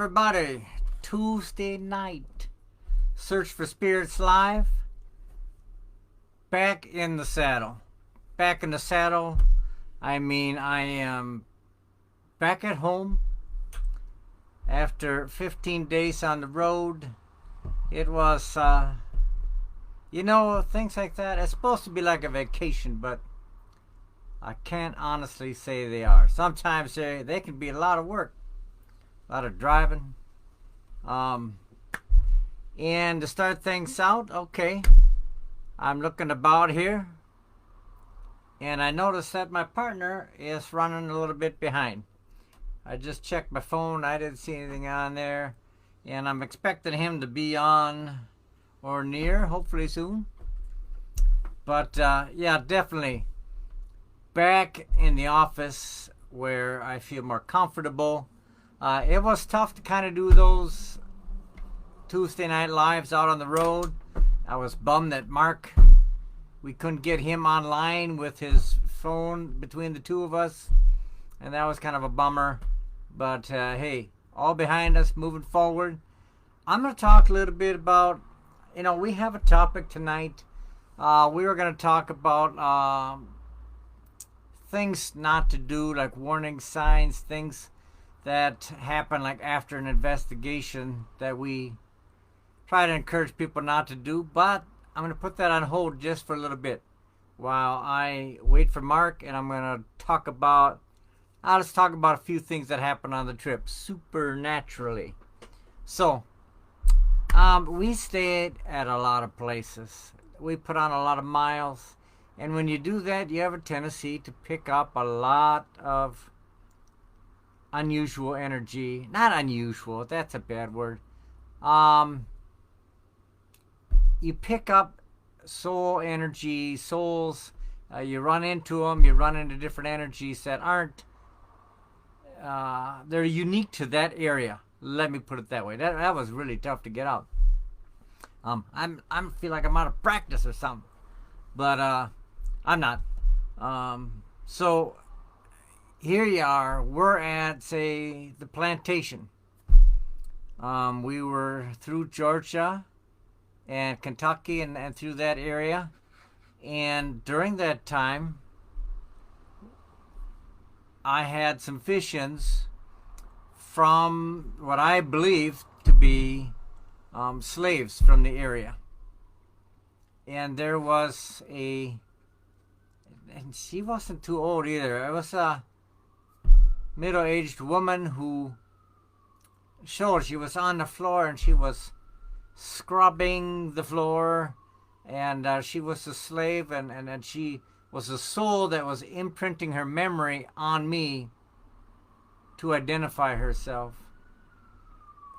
everybody. Tuesday night. Search for Spirits Live. Back in the saddle. Back in the saddle. I mean, I am back at home after 15 days on the road. It was, things like that. It's supposed to be like a vacation, but I can't honestly say they are. Sometimes they can be a lot of work. A lot of driving. And to start things out, okay, I'm looking about here, and I noticed that my partner is running a little bit behind. I just checked my phone. I didn't see anything on there, and I'm expecting him to be on or near, hopefully soon. But yeah, definitely back in the office where I feel more comfortable. It was tough to kind of do those Tuesday night lives out on the road. I was bummed that we couldn't get him online with his phone between the two of us, and that was kind of a bummer. But hey, all behind us, moving forward. I'm going to talk a little bit about, we have a topic tonight. We were going to talk about things not to do, like warning signs, things that happen like after an investigation that we try to encourage people not to do. But I'm going to put that on hold just for a little bit while I wait for Mark, and I'm going to I'll just talk about a few things that happened on the trip supernaturally. So we stayed at a lot of places. We put on a lot of miles, and when you do that, you have a tendency to pick up a lot of unusual energy. Not unusual, that's a bad word. You pick up soul energy, souls. You run into them. You run into different energies that aren't. They're unique to that area. Let me put it that way. That was really tough to get out. I feel like I'm out of practice or something, but I'm not. So here you are. We're at, say, the plantation. We were through Georgia and Kentucky and through that area. And during that time, I had some visions from what I believe to be slaves from the area. And there was and she wasn't too old either. It was a middle-aged woman who showed she was on the floor, and she was scrubbing the floor, and she was a slave, and she was a soul that was imprinting her memory on me to identify herself.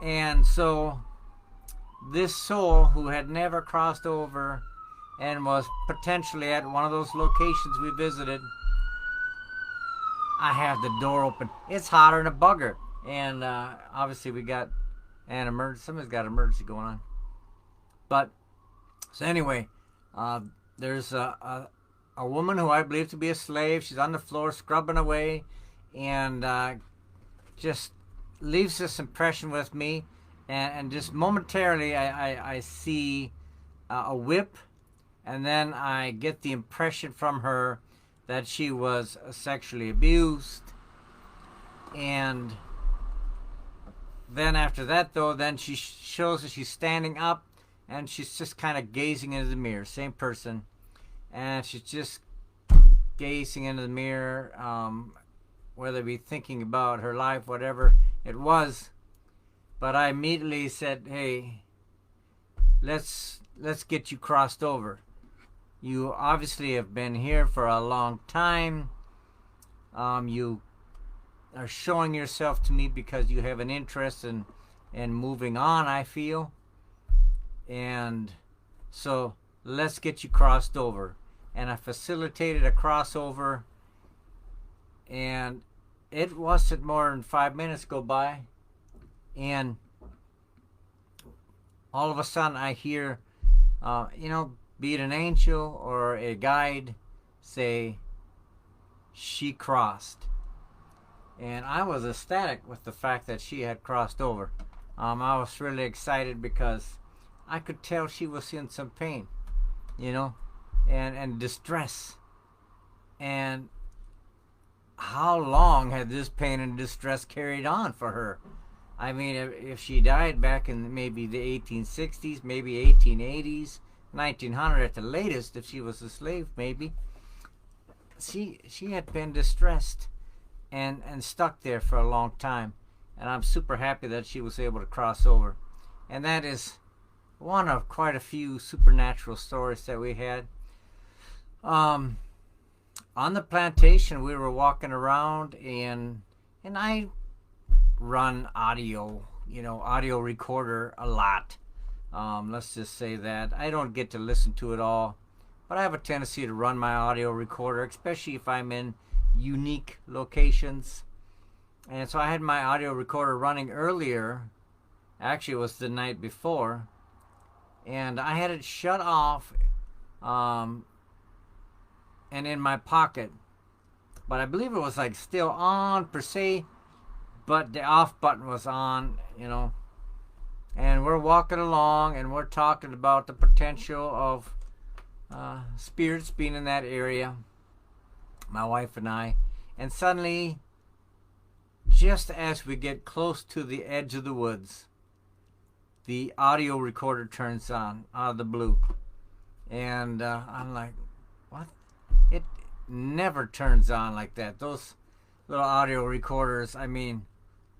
And so this soul, who had never crossed over and was potentially at one of those locations we visited, I have the door open. It's hotter than a bugger. And obviously we got an emergency. Somebody's got an emergency going on. But, so anyway, there's a woman who I believe to be a slave. She's on the floor scrubbing away, and just leaves this impression with me. And just momentarily I see a whip, and then I get the impression from her that she was sexually abused. And then after that, though, then she shows that she's standing up, and she's just kind of gazing into the mirror. Same person. And she's just gazing into the mirror, whether it be thinking about her life, whatever it was. But I immediately said, hey, let's get you crossed over. You obviously have been here for a long time. You are showing yourself to me because you have an interest in moving on, I feel. And so let's get you crossed over. And I facilitated a crossover, and it wasn't more than 5 minutes go by, and all of a sudden I hear, be it an angel or a guide, say, she crossed. And I was ecstatic with the fact that she had crossed over. I was really excited because I could tell she was in some pain, you know, and distress. And how long had this pain and distress carried on for her? I mean, if she died back in maybe the 1860s, maybe 1880s, 1900 at the latest, if she was a slave, maybe, she had been distressed and stuck there for a long time. And I'm super happy that she was able to cross over. And that is one of quite a few supernatural stories that we had. On the plantation, we were walking around, and I run audio recorder a lot. Let's just say that I don't get to listen to it all, but I have a tendency to run my audio recorder, especially if I'm in unique locations. And so I had my audio recorder running earlier. Actually, it was the night before, and I had it shut off and in my pocket, but I believe it was like still on per se, but the off button was on, and we're walking along and we're talking about the potential of spirits being in that area, my wife and I. And suddenly, just as we get close to the edge of the woods, the audio recorder turns on out of the blue. And I'm like, what? It never turns on like that. Those little audio recorders, I mean,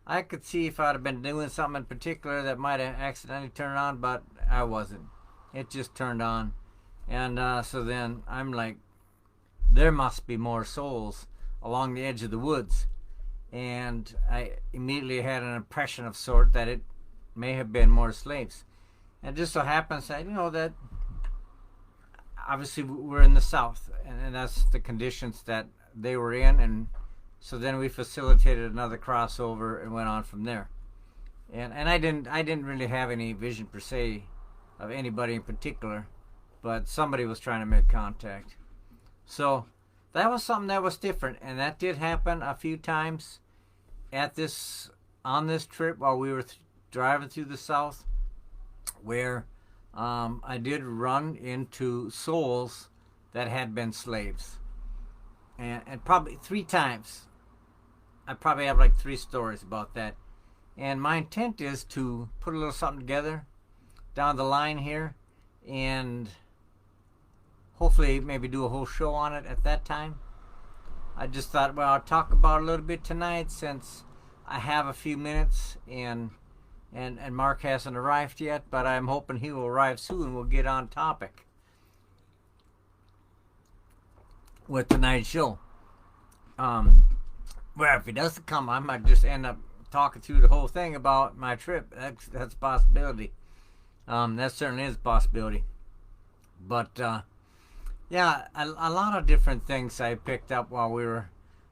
I could see if I'd have been doing something in particular that might have accidentally turned on, but I wasn't. It just turned on. And so then I'm like, there must be more souls along the edge of the woods. And I immediately had an impression of sort that it may have been more slaves. And it just so happens that, that obviously we're in the South, and that's the conditions that they were in. And so then we facilitated another crossover and went on from there. And I didn't really have any vision per se of anybody in particular, but somebody was trying to make contact. So that was something that was different, and that did happen a few times on this trip while we were driving through the South, where I did run into souls that had been slaves, and probably 3 times. I probably have like 3 stories about that, and my intent is to put a little something together down the line here, and hopefully maybe do a whole show on it at that time. I just thought, well, I'll talk about it a little bit tonight since I have a few minutes, and Mark hasn't arrived yet, but I'm hoping he will arrive soon. We'll get on topic with tonight's show. Well, if he doesn't come, I might just end up talking through the whole thing about my trip. That's a possibility. That certainly is a possibility. But yeah, a lot of different things I picked up while we were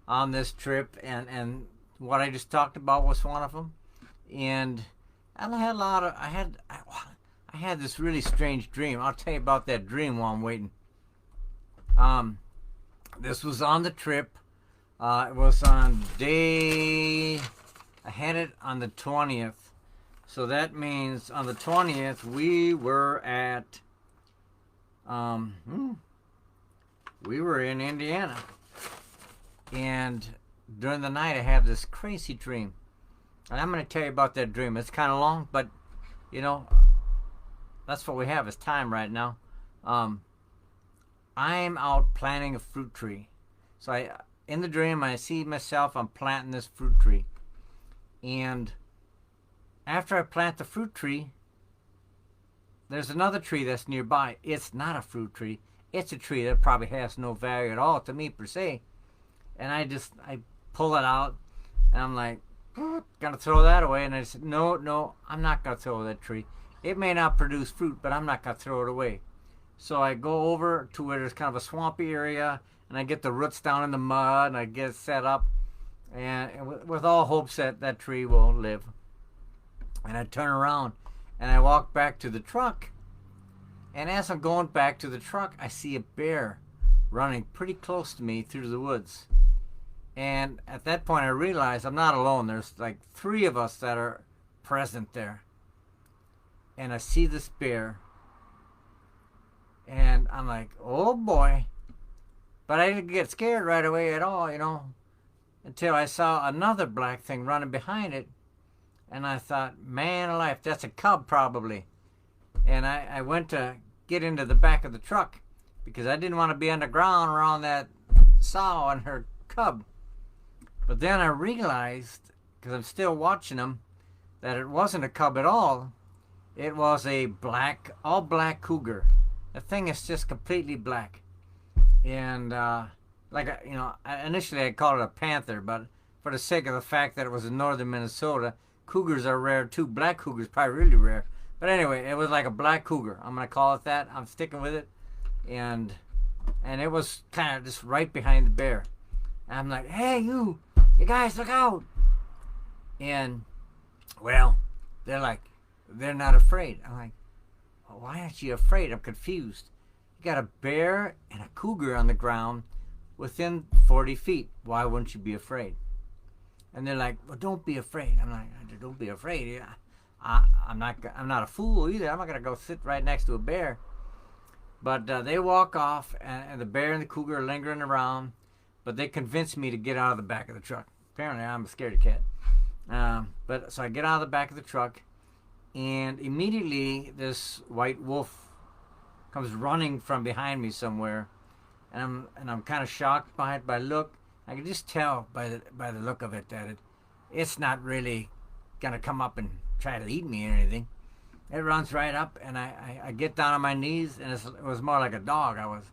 on this trip, and what I just talked about was one of them. And I had this really strange dream. I'll tell you about that dream while I'm waiting. This was on the trip. It was on I had it on the 20th. So that means on the 20th we were at we were in Indiana. And during the night I have this crazy dream. And I'm going to tell you about that dream. It's kind of long, but that's what we have is time right now. I'm out planting a fruit tree. So in the dream, I see myself, I'm planting this fruit tree. And after I plant the fruit tree, there's another tree that's nearby. It's not a fruit tree. It's a tree that probably has no value at all to me per se. And I pull it out, and I'm like, gonna throw that away. And I said, no, I'm not gonna throw that tree. It may not produce fruit, but I'm not gonna throw it away. So I go over to where there's kind of a swampy area, and I get the roots down in the mud, and I get it set up, and with all hopes that that tree will live. And I turn around, and I walk back to the truck, and as I'm going back to the truck, I see a bear running pretty close to me through the woods. And at that point, I realized I'm not alone. There's like 3 of us that are present there. And I see this bear. And I'm like, oh boy. But I didn't get scared right away at all, until I saw another black thing running behind it. And I thought, man alive, that's a cub probably. And I went to get into the back of the truck because I didn't want to be on the ground around that sow and her cub. But then I realized, because I'm still watching them, that it wasn't a cub at all. It was a all black cougar. The thing is just completely black. And initially I called it a panther, but for the sake of the fact that it was in northern Minnesota, cougars are rare too. Black cougars probably really rare. But anyway, it was like a black cougar. I'm gonna call it that. I'm sticking with it. And it was kind of just right behind the bear. And I'm like, hey, you guys, look out! And well, they're not afraid. I'm like, well, why aren't you afraid? I'm confused. You got a bear and a cougar on the ground within 40 feet. Why wouldn't you be afraid? And they're like, well, don't be afraid. I'm like, don't be afraid. I'm not a fool either. I'm not gonna go sit right next to a bear. But they walk off, and the bear and the cougar are lingering around. But they convinced me to get out of the back of the truck. Apparently, I'm a scaredy cat. So I get out of the back of the truck, and immediately this white wolf comes running from behind me somewhere, and I'm kind of shocked by it. By look, I can just tell by the look of it that it's not really gonna come up and try to eat me or anything. It runs right up, and I get down on my knees, and it was more like a dog. I was,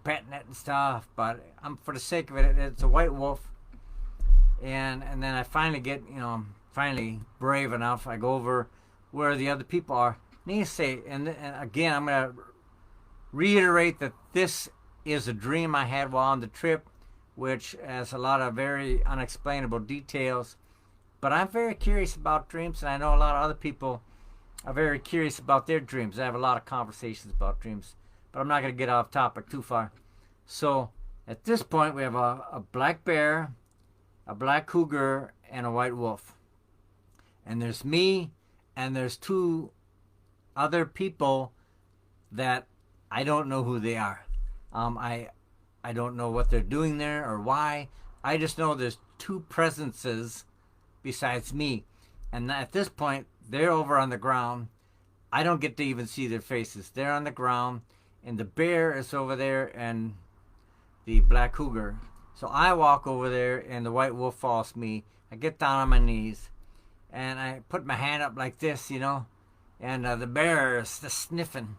petting it and stuff. But for the sake of it, it's a white wolf. And then I finally get, finally brave enough. I go over where the other people are. Needless to say, and again, I'm going to reiterate that this is a dream I had while on the trip, which has a lot of very unexplainable details. But I'm very curious about dreams, and I know a lot of other people are very curious about their dreams. I have a lot of conversations about dreams, but I'm not going to get off topic too far. So at this point, we have a black bear, a black cougar, and a white wolf. And there's me, and there's 2 other people that I don't know who they are. I don't know what they're doing there or why. I just know there's 2 presences besides me. And at this point, they're over on the ground. I don't get to even see their faces. They're on the ground, and the bear is over there, and the black cougar. So I walk over there, and the white wolf follows me. I get down on my knees, and I put my hand up like this, and the bear is just sniffing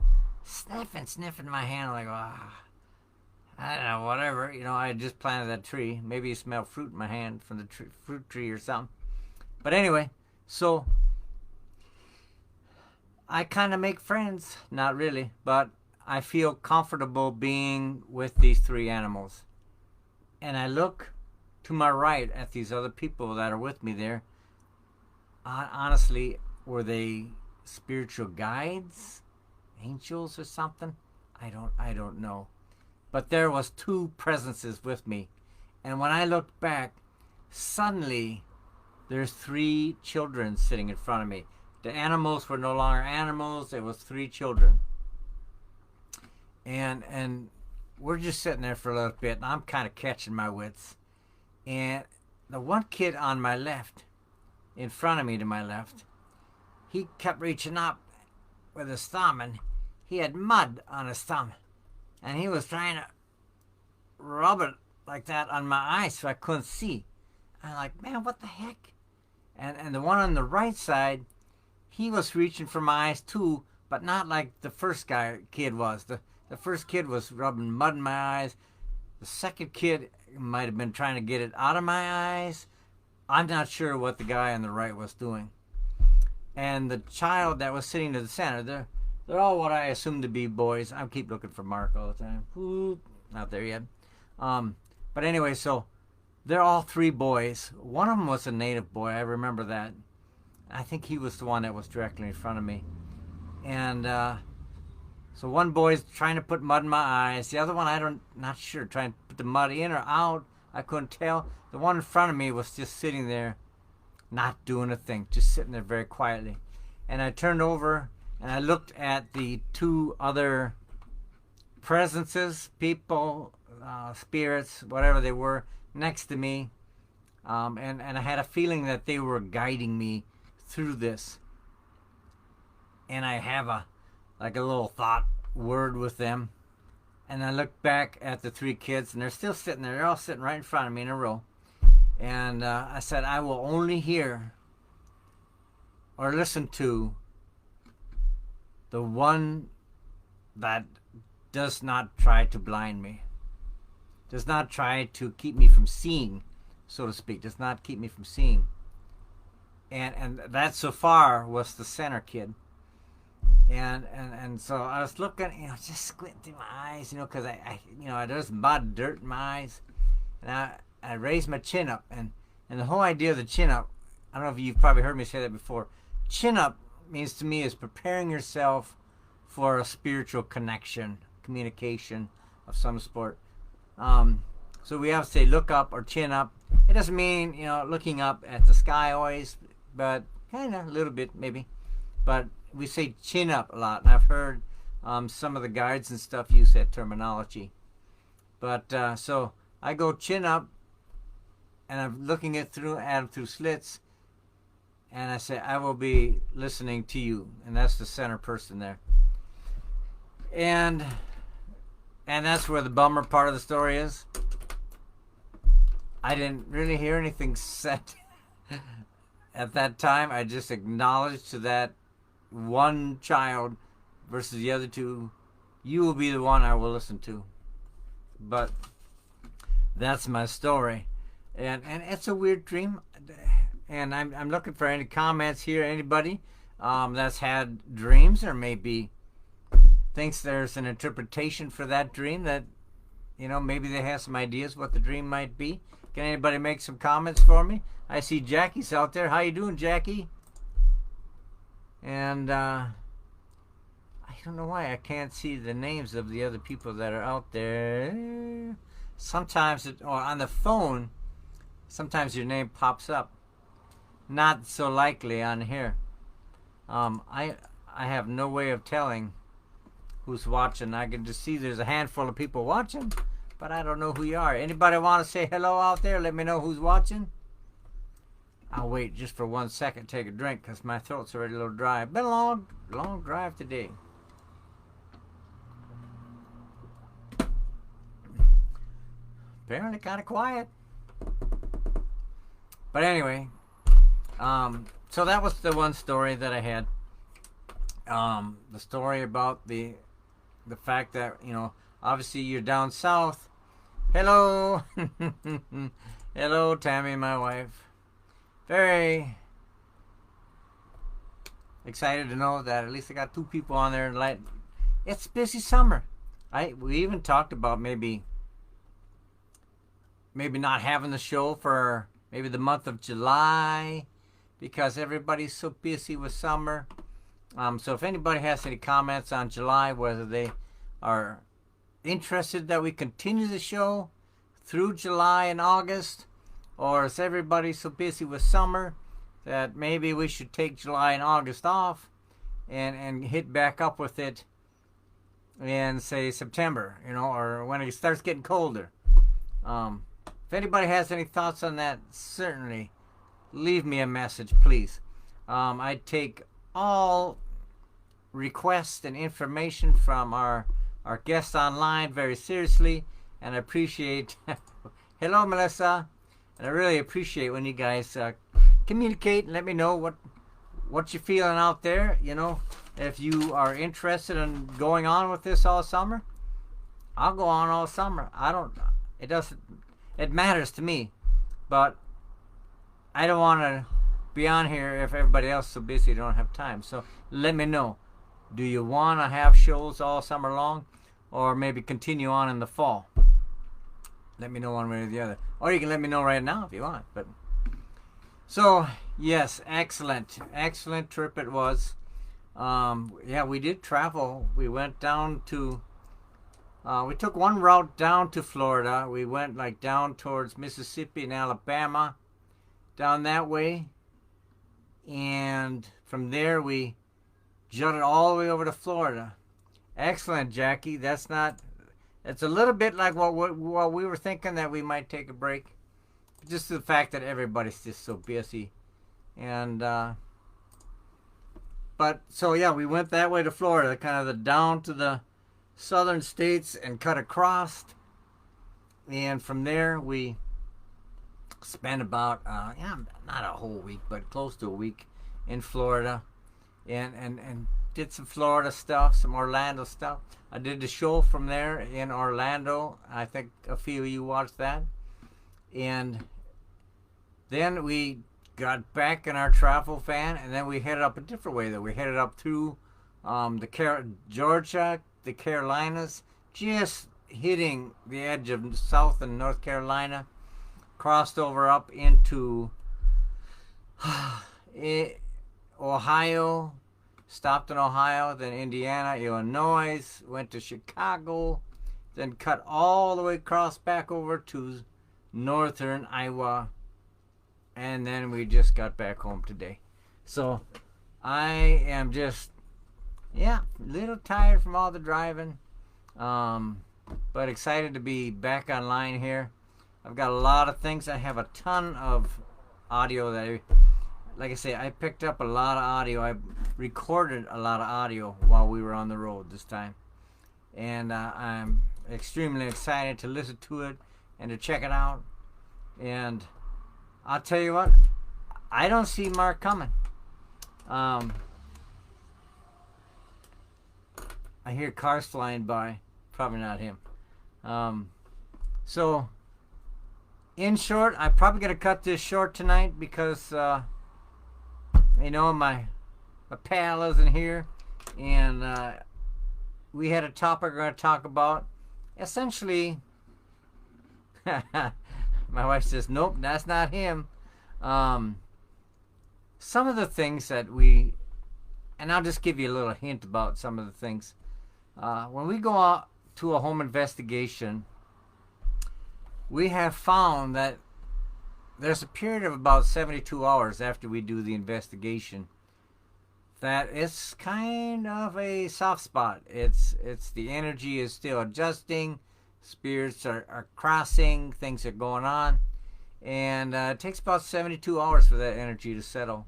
my hand like, I don't know, whatever. I had just planted that tree. Maybe he smelled fruit in my hand from the fruit tree or something. But anyway, so I kind of make friends. Not really, but I feel comfortable being with these 3 animals. And I look to my right at these other people that are with me there. Honestly, were they spiritual guides? Angels or something? I don't know. But there was 2 presences with me. And when I looked back, suddenly there's 3 children sitting in front of me. The animals were no longer animals. It was 3 children. And we're just sitting there for a little bit, and I'm kind of catching my wits. And the one kid on my left, in front of me to my left, he kept reaching up with his thumb, and he had mud on his thumb. And he was trying to rub it like that on my eyes so I couldn't see. I'm like, man, what the heck? And the one on the right side, he was reaching for my eyes too, but not like the first kid was. The first kid was rubbing mud in my eyes. The second kid might have been trying to get it out of my eyes. I'm not sure what the guy on the right was doing. And the child that was sitting to the center, they're all what I assume to be boys. I keep looking for Mark all the time. Ooh, not there yet. But anyway, so they're all 3 boys. One of them was a native boy. I remember that. I think he was the one that was directly in front of me. And so one boy's trying to put mud in my eyes. The other one, not sure, trying to put the mud in or out. I couldn't tell. The one in front of me was just sitting there, not doing a thing, just sitting there very quietly. And I turned over and I looked at the two other presences, people, spirits, whatever they were, next to me. And I had a feeling that they were guiding me through this. And I have a little thought word with them. And I looked back at the three kids, and they're still sitting there. They're all sitting right in front of me in a row. And I said, I will only hear or listen to the one that does not try to blind me, does not try to keep me from seeing, so to speak, does not keep me from seeing. And that so far was the center kid. And so I was looking, just squinting my eyes, because I there's mud, dirt in my eyes. And I raised my chin up. And the whole idea of the chin up, I don't know if you've probably heard me say that before. Chin up means to me is preparing yourself for a spiritual connection, communication of some sort. So we have to say look up or chin up. It doesn't mean, looking up at the sky always, but kind of a little bit maybe. But we say chin up a lot, and I've heard some of the guides and stuff use that terminology. But so I go chin up, and I'm looking at them through slits, and I say, I will be listening to you, and that's the center person there. And that's where the bummer part of the story is. I didn't really hear anything said at that time. I just acknowledged to that one child versus the other two, you will be the one I will listen to. But that's my story. And it's a weird dream. And I'm looking for any comments here. Anybody that's had dreams or maybe thinks there's an interpretation for that dream that, maybe they have some ideas what the dream might be. Can anybody make some comments for me? I see Jackie's out there. How you doing, Jackie? And I don't know why I can't see the names of the other people that are out there. Sometimes, on the phone, sometimes your name pops up. Not so likely on here. I have no way of telling who's watching. I can just see there's a handful of people watching, but I don't know who you are. Anybody want to say hello out there? Let me know who's watching. I'll wait just for 1 second, take a drink, because my throat's already a little dry. Been a long drive today. Apparently kind of quiet. But anyway, so that was the one story that I had. The story about the fact that, obviously you're down south. Hello. Hello, Tammy, my wife. Very excited to know that at least I got two people on there. It's busy summer. We even talked about maybe not having the show for maybe the month of July because everybody's so busy with summer. So if anybody has any comments on July, whether they are interested that we continue the show through July and August, or is everybody so busy with summer that maybe we should take July and August off and hit back up with it in, say, September, or when it starts getting colder. If anybody has any thoughts on that, certainly leave me a message, please. I take all requests and information from our guests online very seriously, and I appreciate hello, Melissa. And I really appreciate when you guys communicate and let me know what you're feeling out there. If you are interested in going on with this all summer, I'll go on all summer. It matters to me, but I don't want to be on here if everybody else is so busy they don't have time. So let me know. Do you want to have shows all summer long, or maybe continue on in the fall? Let me know one way or the other. Or you can let me know right now if you want. But so, yes, excellent trip it was. We did travel. We went down to We took one route down to Florida. We went like down towards Mississippi and Alabama, down that way. And from there we jutted all the way over to Florida. Excellent, Jackie. It's a little bit like what we were thinking, that we might take a break. Just the fact that everybody's just so busy. And, but, so yeah, we went that way to Florida, kind of the down to the southern states and cut across. And from there, we spent about, not a whole week, but close to a week in Florida. And did some Florida stuff, some Orlando stuff. I did the show from there in Orlando. I think a few of you watched that. And then we got back in our travel van, and then we headed up a different way. We headed up through Georgia, the Carolinas, just hitting the edge of South and North Carolina. Crossed over up into Ohio, stopped in Ohio, then Indiana, Illinois, went to Chicago, then cut all the way across back over to northern Iowa, and then we just got back home today. So I am just, a little tired from all the driving, but excited to be back online here. I've got a lot of things. I have a ton of audio that like I say, I picked up a lot of audio. I recorded a lot of audio while we were on the road this time. And I'm extremely excited to listen to it and to check it out. And I'll tell you what, I don't see Mark coming. I hear cars flying by. Probably not him. So, in short, I'm probably going to cut this short tonight because... my pal isn't here, and we had a topic we're going to talk about. Essentially, my wife says, nope, that's not him. Some of the things that and I'll just give you a little hint about some of the things. When we go out to a home investigation, we have found that there's a period of about 72 hours after we do the investigation that it's kind of a soft spot. It's the energy is still adjusting, spirits are crossing, things are going on, and it takes about 72 hours for that energy to settle.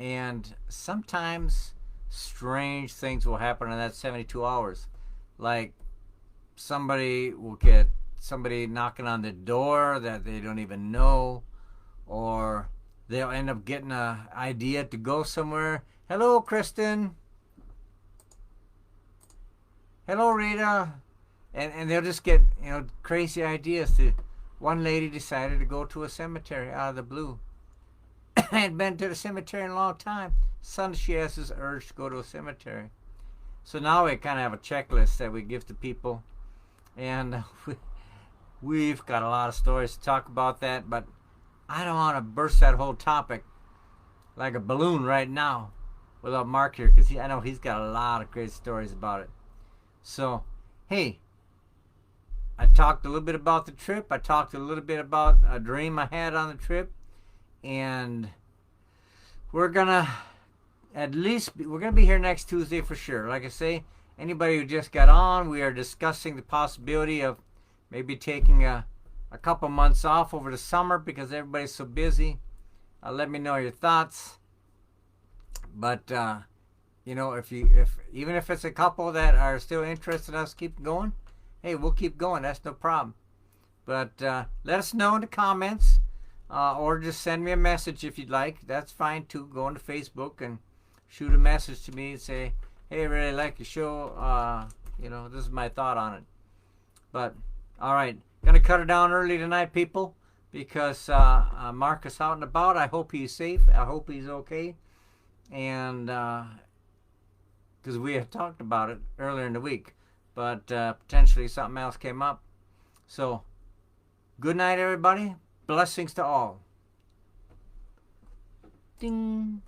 And sometimes strange things will happen in that 72 hours. Like somebody will get somebody knocking on the door that they don't even know, or they'll end up getting an idea to go somewhere. Hello, Kristen. Hello, Rita. And they'll just get, crazy ideas. One lady decided to go to a cemetery out of the blue. Hadn't been to the cemetery in a long time. Suddenly she has this urge to go to a cemetery. So now we kind of have a checklist that we give to people. And we've got a lot of stories to talk about that, but I don't want to burst that whole topic like a balloon right now without Mark here, because I know he's got a lot of great stories about it. So, hey, I talked a little bit about the trip. I talked a little bit about a dream I had on the trip, and we're gonna be here next Tuesday for sure. Like I say, anybody who just got on, we are discussing the possibility of maybe taking a couple months off over the summer because everybody's so busy. Let me know your thoughts. But if even if it's a couple that are still interested in us keep going, hey, we'll keep going. That's no problem. But let us know in the comments, or just send me a message if you'd like. That's fine too. Go on to Facebook and shoot a message to me and say, hey, I really like your show. This is my thought on it. But all right, gonna cut it down early tonight, people, because Mark is out and about. I hope he's safe. I hope he's okay, and because we had talked about it earlier in the week, but potentially something else came up. So, good night, everybody. Blessings to all. Ding.